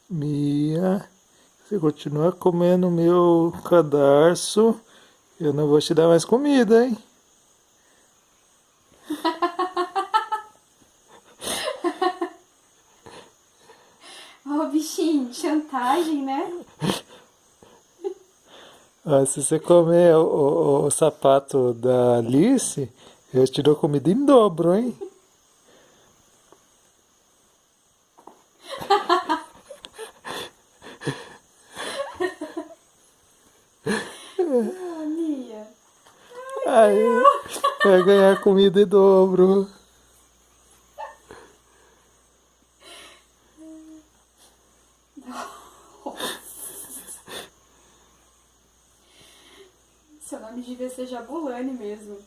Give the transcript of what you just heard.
Mia, você continua comendo meu cadarço, eu não vou te dar mais comida, hein? Ó, bichinho, chantagem, né? Ah, se você comer o sapato da Alice, eu te dou comida em dobro, hein? Ah, Mia. Aí, vai ganhar comida em dobro. Seu nome devia ser Jabulani mesmo.